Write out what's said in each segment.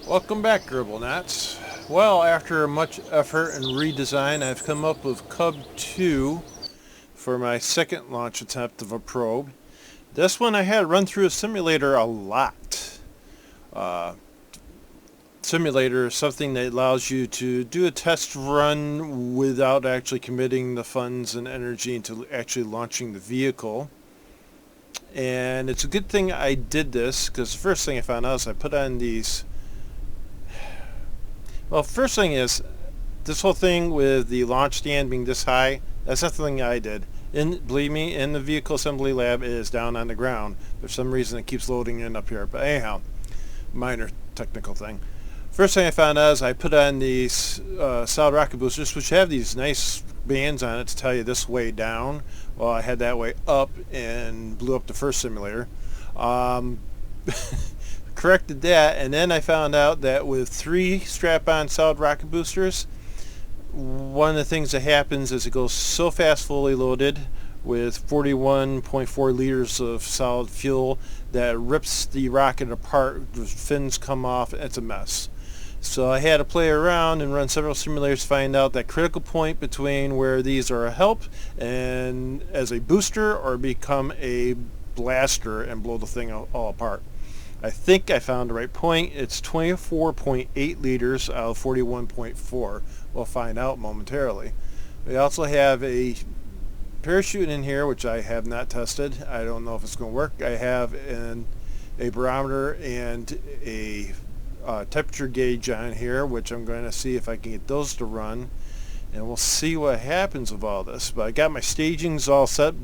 Welcome back, Gribblenots. Well, after much effort and redesign, I've come up with Cub 2 for my second launch attempt of a probe. This one I had run through a simulator a lot. Uh, Simulator is something that allows you to do a test run without actually committing the funds and energy into actually launching the vehicle. And it's a good thing I did this, because the first thing I found out is I put on these. Well, first thing is, this whole thing with the launch stand being this high, that's not the thing I did. Believe me, in the vehicle assembly lab, it is down on the ground. For some reason, it keeps loading in up here. But anyhow, minor technical thing. First thing I found out is I put on these solid rocket boosters, which have these nice bands on it to tell you this way down. Well, I had that way up and blew up the first simulator. Corrected that, and then I found out that with 3 strap-on solid rocket boosters, one of the things that happens is it goes so fast fully loaded with 41.4 liters of solid fuel that it rips the rocket apart. The fins come off. It's a mess. So I had to play around and run several simulators to find out that critical point between where these are a help and as a booster or become a blaster and blow the thing all apart. I think I found the right point. It's 24.8 liters out of 41.4. We'll find out momentarily. We also have a parachute in here, which I have not tested. I don't know if it's going to work. I have a barometer and a temperature gauge on here, which I'm going to see if I can get those to run. And we'll see what happens with all this. But I got my stagings all set.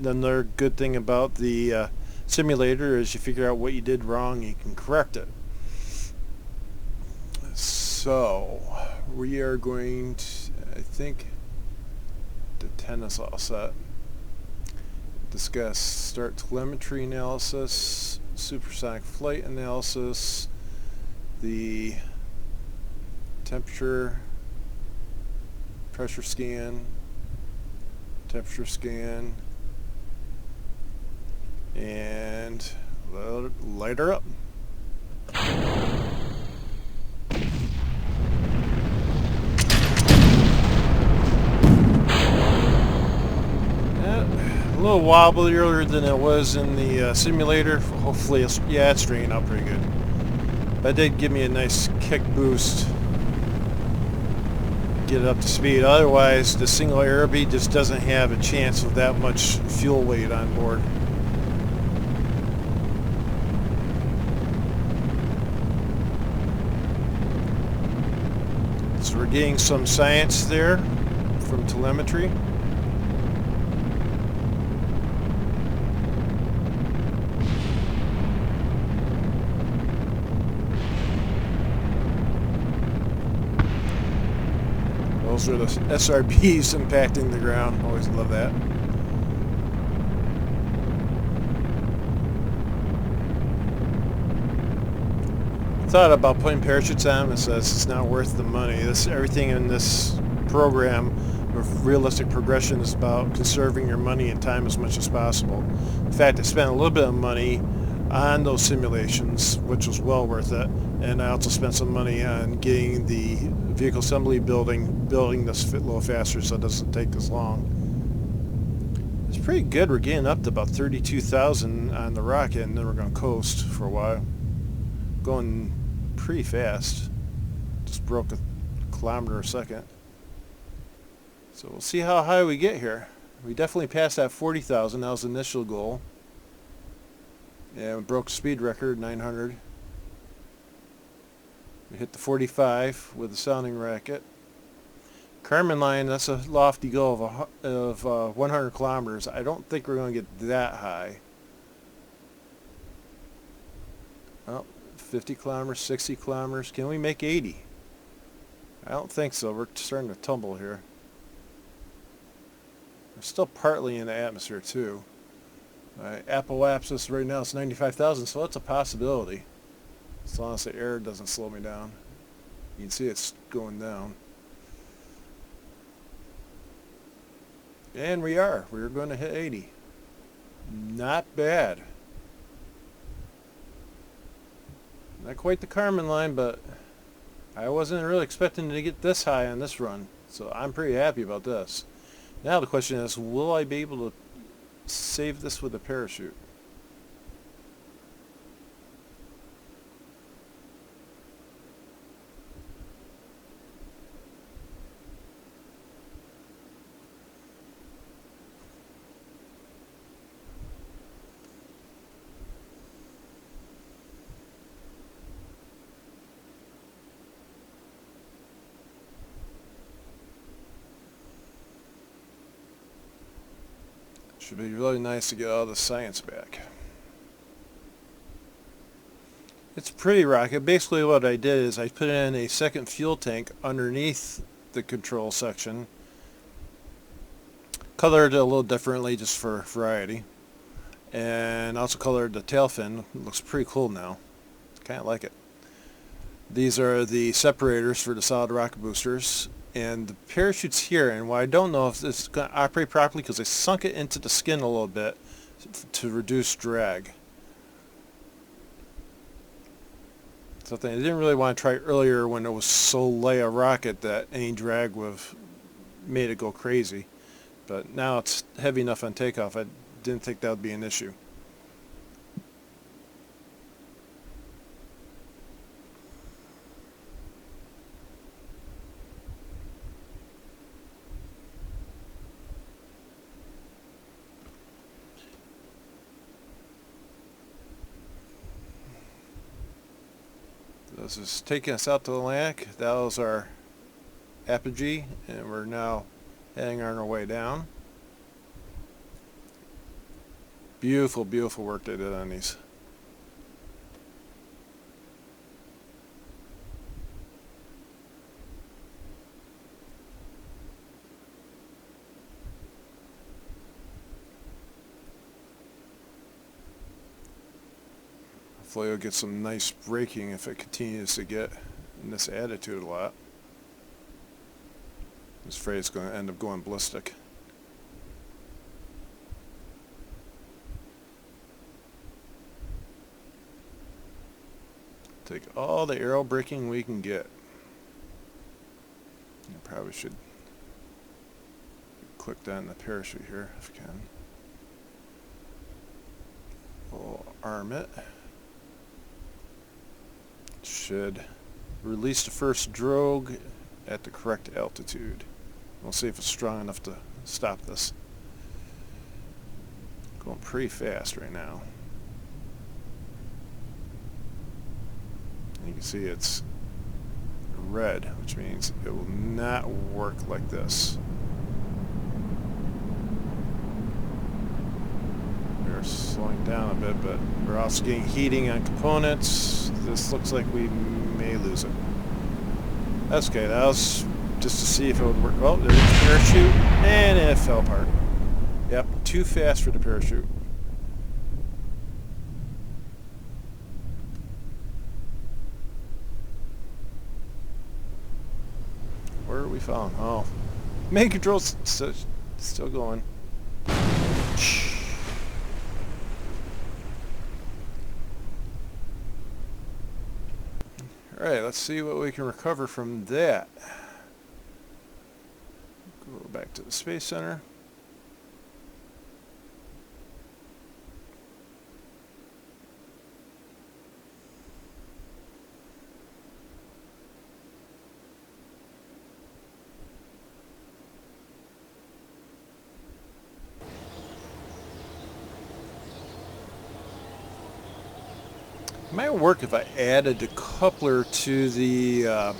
Another good thing about the simulator is you figure out what you did wrong and you can correct it. So we are going to, I think the 10 is all set. Discuss start telemetry analysis, supersonic flight analysis, the temperature, pressure scan, and light her up. A little wobblier than it was in the simulator. Hopefully, it's stringing out pretty good. That did give me a nice kick boost. Get it up to speed. Otherwise, the single aerobee just doesn't have a chance with that much fuel weight on board. So we're getting some science there from telemetry. Those are the SRBs impacting the ground. Always love that. Thought about putting parachutes on. It says it's not worth the money. Everything in this program of realistic progression is about conserving your money and time as much as possible. In fact, I spent a little bit of money on those simulations, which was well worth it, and I also spent some money on getting the vehicle assembly building this a little faster so it doesn't take as long. It's pretty good. We're getting up to about 32,000 on the rocket, and then we're going to coast for a while. Going pretty fast. Just broke a kilometer a second. So we'll see how high we get here. We definitely passed that 40,000. That was the initial goal. Yeah, we broke speed record, 900. We hit the 45 with the sounding racket. Kármán line, that's a lofty goal of 100 kilometers. I don't think we're going to get that high. Well, 50 kilometers, 60 kilometers. Can we make 80? I don't think so. We're starting to tumble here. We're still partly in the atmosphere too. Apoapsis right now is 95,000, so that's a possibility. As long as the air doesn't slow me down. You can see it's going down. And we're going to hit 80. Not bad. Not quite the Carmen line, but I wasn't really expecting to get this high on this run, so I'm pretty happy about this. Now the question is, will I be able to save this with a parachute? Should be really nice to get all the science back. It's a pretty rocket. Basically what I did is I put in a second fuel tank underneath the control section. Colored it a little differently just for variety. And also colored the tail fin. It looks pretty cool now. Kind of like it. These are the separators for the solid rocket boosters. And the parachute's here, and what I don't know if it's going to operate properly because I sunk it into the skin a little bit to reduce drag. Something I didn't really want to try earlier when it was so light a rocket that any drag would have made it go crazy. But now it's heavy enough on takeoff, I didn't think that would be an issue. This is taking us out to the Atlantic. That was our apogee, and we're now heading on our way down. Beautiful, beautiful work they did on these. Hopefully it'll get some nice braking if it continues to get in this attitude a lot. I'm afraid it's going to end up going ballistic. Take all the aero braking we can get. I probably should click down the parachute here if I can. We'll arm it. Should release the first drogue at the correct altitude. We'll see if it's strong enough to stop this. Going pretty fast right now. You can see it's red, which means it will not work like this. We're slowing down a bit, but we're also getting heating on components. This looks like we may lose it. That's okay. That was just to see if it would work. Oh, there's the parachute, and it fell apart. Yep, too fast for the parachute. Where are we falling? Oh, main control's still going. Alright, let's see what we can recover from that. Go back to the Space Center. It might work if I added the coupler to the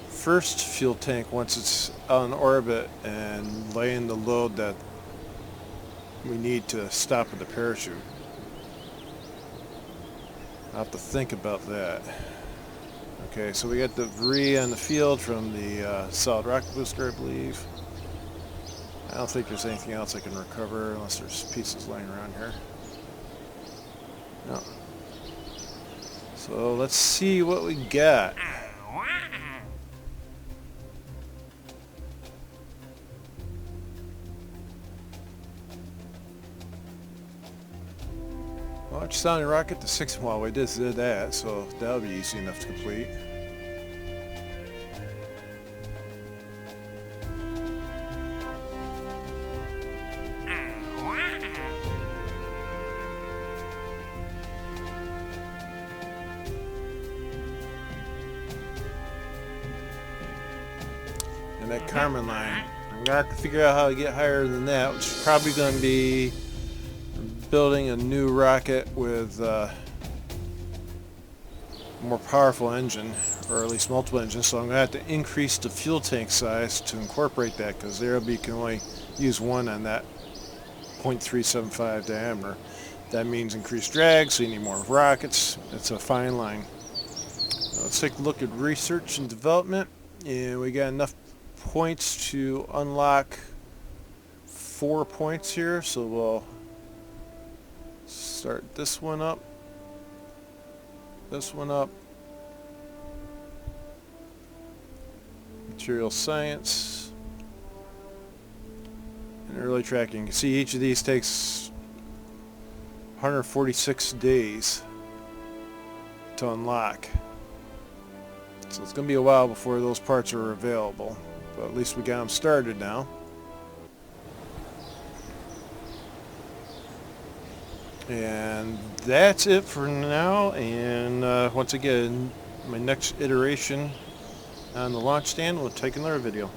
first fuel tank once it's on orbit and laying the load that we need to stop with the parachute. I'll have to think about that. Okay, so we got debris on the field from the solid rocket booster, I believe. I don't think there's anything else I can recover unless there's pieces laying around here. No. So let's see what we got. Well, Launch sounding rocket to 6. Well, we just did that, so that'll be easy enough to complete. And that Carmen line, I'm gonna have to figure out how to get higher than that, which is probably going to be building a new rocket with more powerful engine, or at least multiple engines, so I'm going to have to increase the fuel tank size to incorporate that, because the RB can only use one on that 0.375 diameter. That means increased drag, so you need more rockets. It's a fine line. Now let's take a look at research and development, and we got enough points to unlock 4 points here, so we'll start this one up, material science, and early tracking. You can see each of these takes 146 days to unlock, so it's going to be a while before those parts are available, but at least we got them started now. And that's it for now, and once again, my next iteration on the launch stand will take another video.